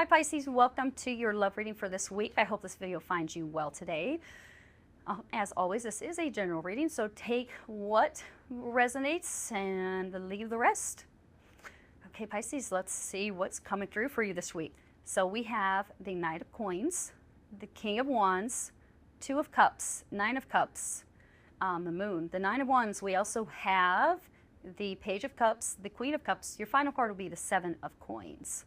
Hi Pisces, welcome to your love reading for this week. I hope this video finds you well today. As always, this is a general reading, so take what resonates and leave the rest. Okay Pisces, let's see what's coming through for you this week. So we have the Knight of Coins, the King of Wands, Two of Cups, Nine of Cups, the Moon, the Nine of Wands. We also have the Page of Cups, the Queen of Cups. Your final card will be the Seven of Coins.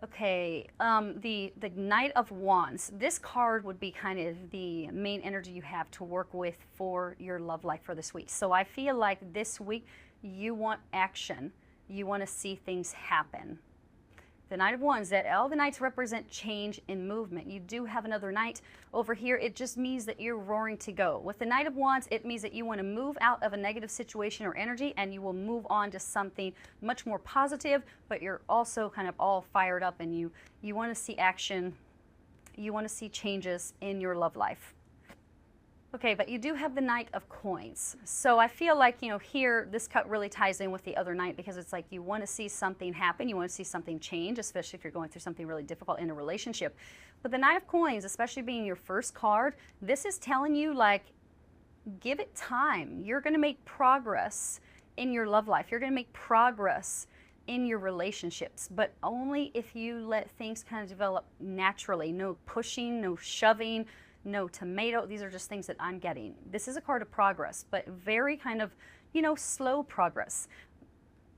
Okay, the Knight of Wands. This card would be kind of the main energy you have to work with for your love life for this week. So I feel like this week you want action. You want to see things happen. The Knight of Wands, that all the Knights represent change and movement. You do have another Knight over here. It just means that you're roaring to go. With the Knight of Wands, it means that you want to move out of a negative situation or energy and you will move on to something much more positive, but you're also kind of all fired up and you want to see action. You want to see changes in your love life. Okay, but you do have the Knight of Coins. So I feel like, here, this cut really ties in with the other Knight because it's like you want to see something happen. You want to see something change, especially if you're going through something really difficult in a relationship. But the Knight of Coins, especially being your first card, this is telling you, like, give it time. You're going to make progress in your love life. You're going to make progress in your relationships, but only if you let things kind of develop naturally. No pushing, no shoving, no tomato. These are just things that I'm getting. This is a card of progress, but very kind of, slow progress.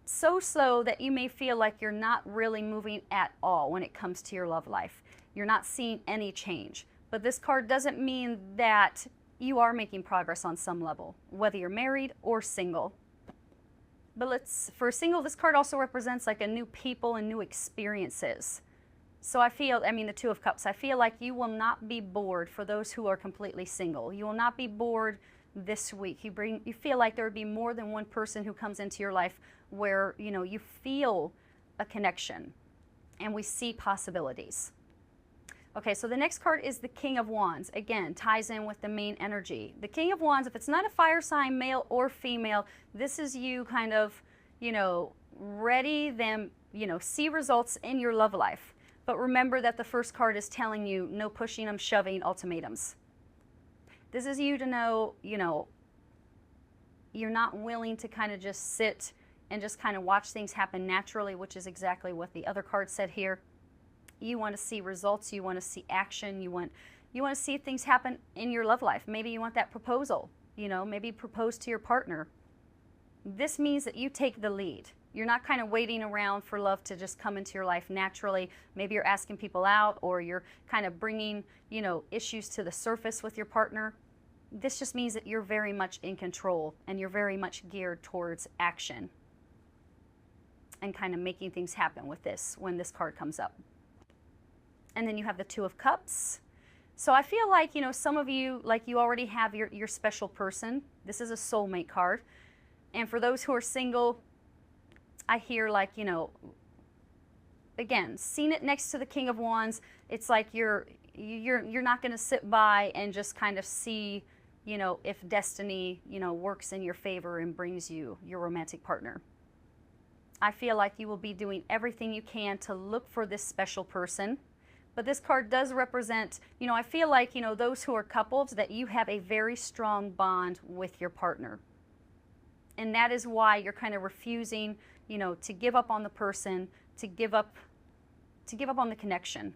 So slow that you may feel like you're not really moving at all when it comes to your love life. You're not seeing any change. But this card doesn't mean that you are making progress on some level, whether you're married or single. But for single, this card also represents like a new people and new experiences. So the Two of Cups, I feel like you will not be bored for those who are completely single. You will not be bored this week. You feel like there would be more than one person who comes into your life where, you feel a connection and we see possibilities. Okay, so the next card is the King of Wands. Again, ties in with the main energy. The King of Wands, if it's not a fire sign, male or female, this is you kind of, ready them, see results in your love life. But remember that the first card is telling you no pushing them, shoving, ultimatums. This is you to know, you're not willing to kind of just sit and just kind of watch things happen naturally, which is exactly what the other card said here. You want to see results. You want to see action. You want to see things happen in your love life. Maybe you want that proposal, maybe propose to your partner. This means that you take the lead. You're not kind of waiting around for love to just come into your life naturally. Maybe you're asking people out or you're kind of bringing, issues to the surface with your partner. This just means that you're very much in control and you're very much geared towards action and kind of making things happen with this when this card comes up. And then you have the Two of Cups. So I feel like, some of you, like you already have your special person. This is a soulmate card. And for those who are single, I hear like, again, seeing it next to the King of Wands, it's like you're not going to sit by and just kind of see, if destiny, works in your favor and brings you your romantic partner. I feel like you will be doing everything you can to look for this special person. But this card does represent, I feel like, those who are coupled, that you have a very strong bond with your partner. And that is why you're kind of refusing, to give up on the person, to give up on the connection.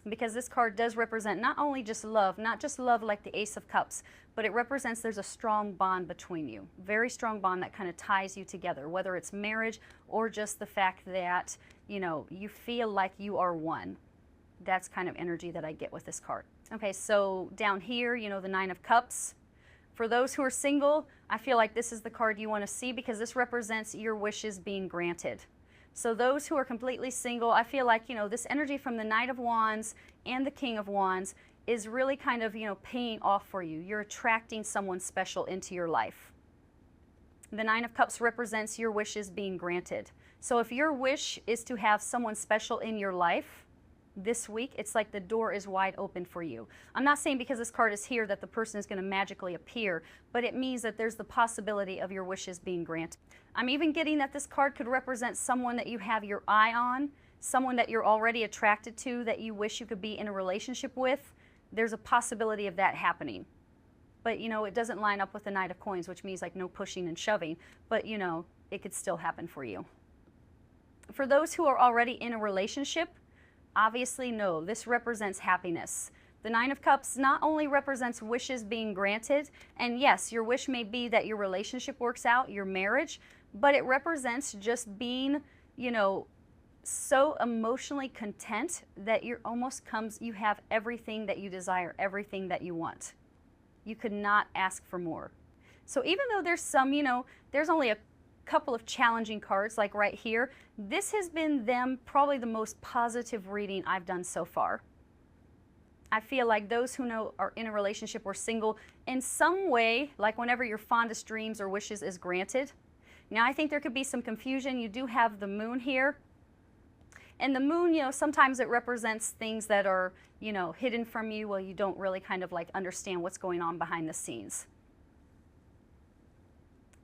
Because this card does represent not only just love, not just love like the Ace of Cups, but it represents there's a strong bond between you. Very strong bond that kind of ties you together, whether it's marriage or just the fact that, you feel like you are one. That's kind of energy that I get with this card. Okay, so down here, the Nine of Cups. For those who are single, I feel like this is the card you want to see because this represents your wishes being granted. So those who are completely single, I feel like, this energy from the Knight of Wands and the King of Wands is really kind of, paying off for you. You're attracting someone special into your life. The Nine of Cups represents your wishes being granted. So if your wish is to have someone special in your life, this week, it's like the door is wide open for you. I'm not saying because this card is here that the person is going to magically appear, but it means that there's the possibility of your wishes being granted. I'm even getting that this card could represent someone that you have your eye on, someone that you're already attracted to that you wish you could be in a relationship with, there's a possibility of that happening. But, you know, it doesn't line up with the Knight of Coins, which means like no pushing and shoving. But, you know, it could still happen for you. For those who are already in a relationship, obviously, no, this represents happiness. The Nine of Cups not only represents wishes being granted, and yes, your wish may be that your relationship works out, your marriage, but it represents just being, you know, so emotionally content that you're almost you have everything that you desire, everything that you want. You could not ask for more. So even though there's some, you know, there's only a couple of challenging cards like right here, this has been probably the most positive reading I've done so far. I feel like those who know are in a relationship or single in some way, like whenever your fondest dreams or wishes is granted. Now I think there could be some confusion. You do have the moon here. And the moon, you know, sometimes it represents things that are, you know, hidden from you. Well, you don't really kind of like understand what's going on behind the scenes.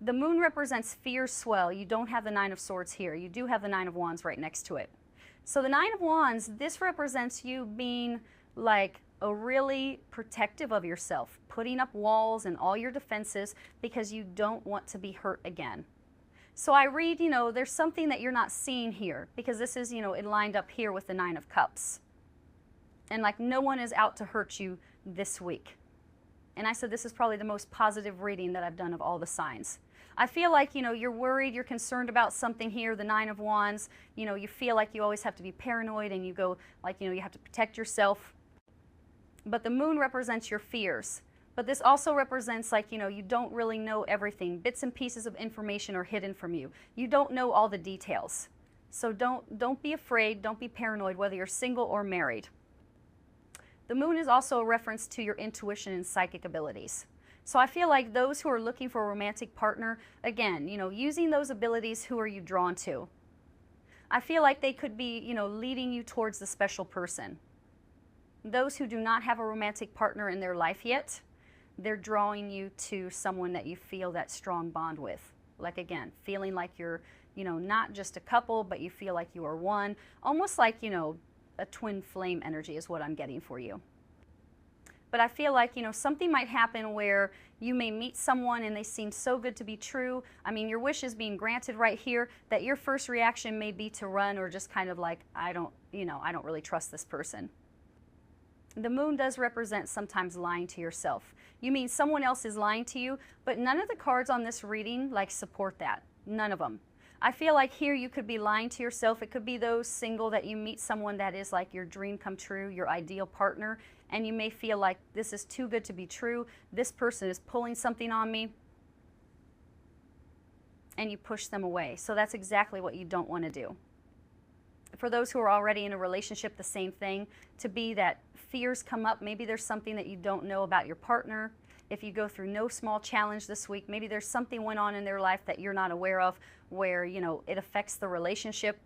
The moon represents fear swell. You don't have the Nine of Swords here. You do have the Nine of Wands right next to it. So the Nine of Wands, this represents you being like a really protective of yourself, putting up walls and all your defenses because you don't want to be hurt again. So I read, you know, there's something that you're not seeing here because this is, you know, it lined up here with the Nine of Cups. And like no one is out to hurt you this week. And I said this is probably the most positive reading that I've done of all the signs. I feel like, you know, you're worried, you're concerned about something here, the Nine of Wands. You know, you feel like you always have to be paranoid and you go like, you know, you have to protect yourself. But the moon represents your fears. But this also represents like, you know, you don't really know everything. Bits and pieces of information are hidden from you. You don't know all the details. So don't be afraid, don't be paranoid whether you're single or married. The moon is also a reference to your intuition and psychic abilities. So I feel like those who are looking for a romantic partner, again, you know, using those abilities, who are you drawn to? I feel like they could be, you know, leading you towards the special person. Those who do not have a romantic partner in their life yet, they're drawing you to someone that you feel that strong bond with. Like again, feeling like you're, you know, not just a couple, but you feel like you are one. Almost like, you know, a twin flame energy is what I'm getting for you. But I feel like, you know, something might happen where you may meet someone and they seem so good to be true. I mean, your wish is being granted right here, that your first reaction may be to run or just kind of like, I don't really trust this person. The moon does represent sometimes lying to yourself. You mean someone else is lying to you, but none of the cards on this reading like support that. None of them. I feel like here you could be lying to yourself. It could be those single that you meet someone that is like your dream come true, your ideal partner, and you may feel like this is too good to be true. This person is pulling something on me, and you push them away. So that's exactly what you don't want to do. For those who are already in a relationship, the same thing. To be that fears come up. Maybe there's something that you don't know about your partner. If you go through no small challenge this week, maybe there's something went on in their life that you're not aware of where, you know, it affects the relationship.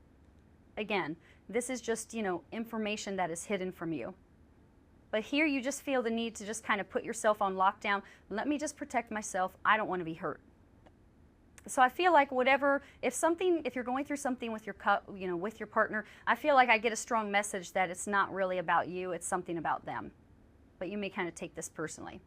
Again, this is just, you know, information that is hidden from you. But here you just feel the need to just kind of put yourself on lockdown. Let me just protect myself. I don't want to be hurt. So I feel like whatever, if you're going through something with your with your partner, I feel like I get a strong message that it's not really about you, it's something about them. But you may kind of take this personally.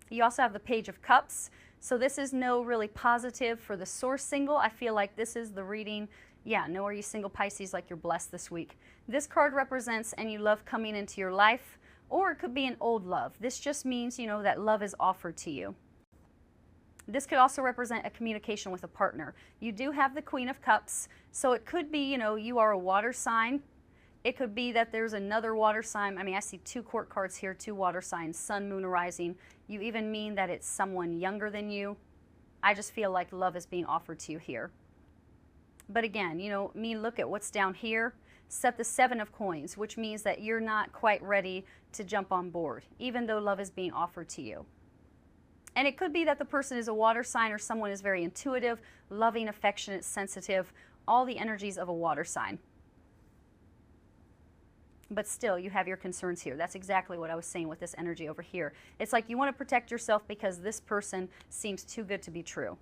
You also have the Page of Cups. So this is no really positive for the source single. I feel like this is the reading. Yeah, no, are you single Pisces, like you're blessed this week. This card represents and you love coming into your life, or it could be an old love. This just means, you know, that love is offered to you. This could also represent a communication with a partner. You do have the Queen of Cups, so it could be, you know, you are a water sign. It could be that there's another water sign. I mean, I see two court cards here, two water signs, sun, moon, rising. You even mean that it's someone younger than you. I just feel like love is being offered to you here. But again, you know, look at what's down here. Set the Seven of Coins, which means that you're not quite ready to jump on board, even though love is being offered to you. And it could be that the person is a water sign or someone is very intuitive, loving, affectionate, sensitive, all the energies of a water sign. But still, you have your concerns here. That's exactly what I was saying with this energy over here. It's like you want to protect yourself because this person seems too good to be true.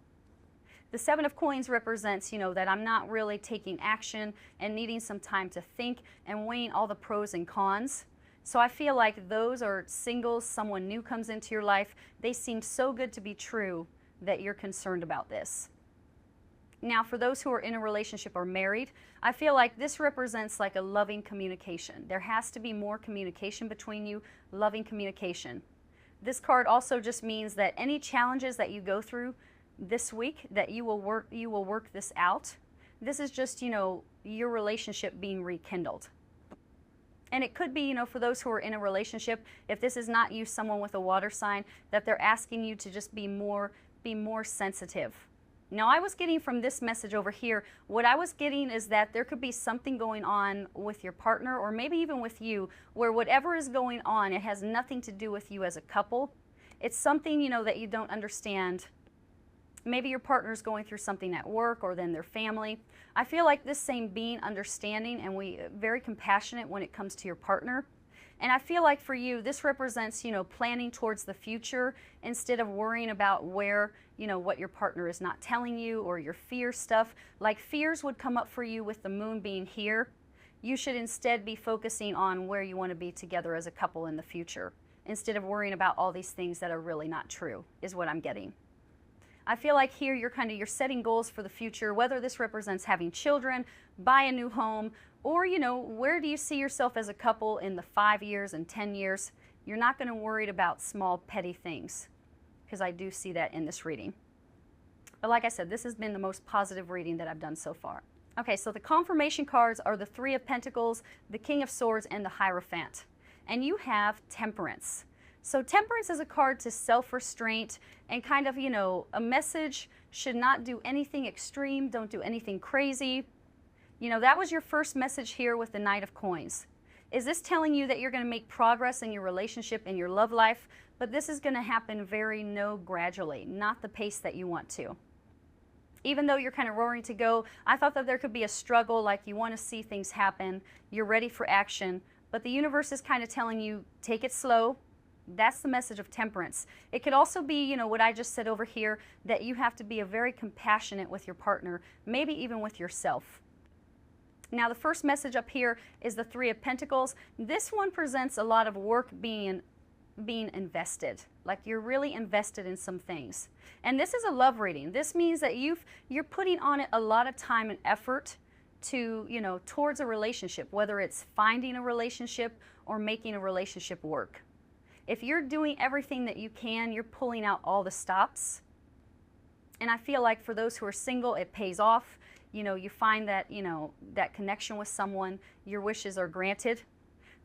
The Seven of Coins represents, that I'm not really taking action and needing some time to think and weighing all the pros and cons. So I feel like those are singles, someone new comes into your life. They seem so good to be true that you're concerned about this. Now, for those who are in a relationship or married, I feel like this represents like a loving communication. There has to be more communication between you, loving communication. This card also just means that any challenges that you go through this week, that you will work this out. This is just, your relationship being rekindled. And it could be, for those who are in a relationship, if this is not you, someone with a water sign, that they're asking you to just be more sensitive. Now, I was getting from this message over here, what I was getting is that there could be something going on with your partner or maybe even with you where whatever is going on, it has nothing to do with you as a couple. It's something, that you don't understand. Maybe your partner's going through something at work or then their family. I feel like this same being understanding and very compassionate when it comes to your partner. And I feel like for you, this represents, planning towards the future instead of worrying about where, what your partner is not telling you or your fear stuff. Like fears would come up for you with the moon being here. You should instead be focusing on where you want to be together as a couple in the future instead of worrying about all these things that are really not true, is what I'm getting. I feel like here you're setting goals for the future, whether this represents having children, buy a new home, or, where do you see yourself as a couple in the 5 years and 10 years? You're not going to worry about small, petty things, because I do see that in this reading. But like I said, this has been the most positive reading that I've done so far. Okay, so the confirmation cards are the Three of Pentacles, the King of Swords, and the Hierophant. And you have Temperance. So Temperance is a card to self-restraint and kind of, a message should not do anything extreme, don't do anything crazy. That was your first message here with the Knight of Coins. Is this telling you that you're going to make progress in your relationship, in your love life? But this is going to happen gradually, not the pace that you want to. Even though you're kind of roaring to go, I thought that there could be a struggle, like you want to see things happen, you're ready for action, but the universe is kind of telling you, take it slow. That's the message of Temperance. It could also be, what I just said over here, that you have to be very compassionate with your partner, maybe even with yourself. Now, the first message up here is the Three of Pentacles. This one presents a lot of work being invested, like you're really invested in some things. And this is a love reading. This means that you're putting on it a lot of time and effort to, towards a relationship, whether it's finding a relationship or making a relationship work. If you're doing everything that you can, you're pulling out all the stops. And I feel like for those who are single, it pays off. You find that, that connection with someone, your wishes are granted.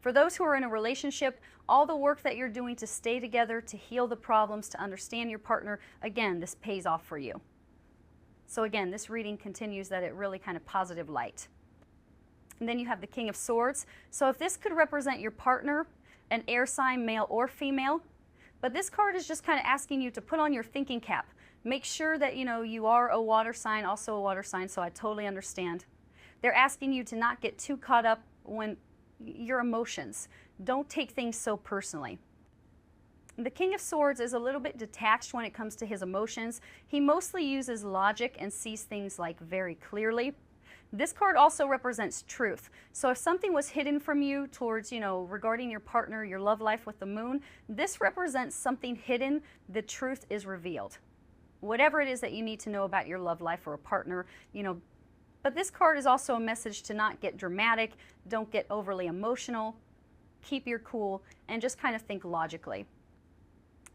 For those who are in a relationship, all the work that you're doing to stay together, to heal the problems, to understand your partner, again, this pays off for you. So again, this reading continues that it really kind of positive light. And then you have the King of Swords. So if this could represent your partner, an air sign, male or female, but this card is just kind of asking you to put on your thinking cap. Make sure that, you are a water sign, also a water sign, so I totally understand. They're asking you to not get too caught up when your emotions. Don't take things so personally. The King of Swords is a little bit detached when it comes to his emotions. He mostly uses logic and sees things like very clearly. This card also represents truth. So if something was hidden from you towards, regarding your partner, your love life with the moon, this represents something hidden. The truth is revealed. Whatever it is that you need to know about your love life or a partner, But this card is also a message to not get dramatic, don't get overly emotional, keep your cool, and just kind of think logically.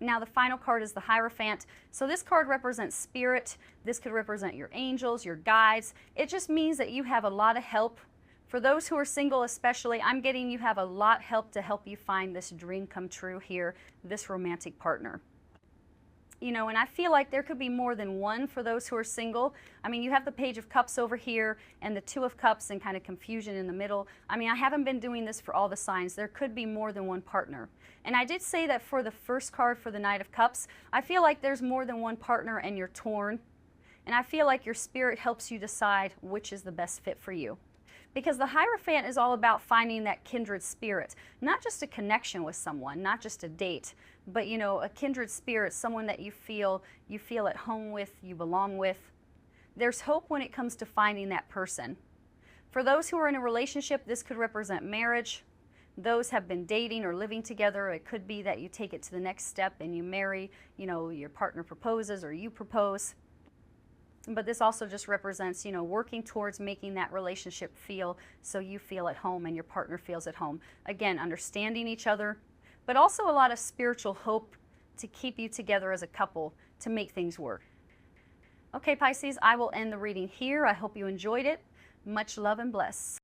Now the final card is the Hierophant. So this card represents spirit. This could represent your angels, your guides. It just means that you have a lot of help. For those who are single especially, I'm getting you have a lot of help to help you find this dream come true here, this romantic partner. And I feel like there could be more than one for those who are single. I mean, you have the Page of Cups over here and the Two of Cups and kind of confusion in the middle. I mean, I haven't been doing this for all the signs. There could be more than one partner. And I did say that for the first card for the Knight of Cups, I feel like there's more than one partner and you're torn. And I feel like your spirit helps you decide which is the best fit for you. Because the Hierophant is all about finding that kindred spirit, not just a connection with someone, not just a date, but a kindred spirit, someone that you feel at home with, you belong with. There's hope when it comes to finding that person. For those who are in a relationship, this could represent marriage. Those have been dating or living together, it could be that you take it to the next step and you marry, your partner proposes or you propose. But this also just represents, working towards making that relationship feel so you feel at home and your partner feels at home. Again, understanding each other, but also a lot of spiritual hope to keep you together as a couple to make things work. Okay, Pisces, I will end the reading here. I hope you enjoyed it. Much love and bless.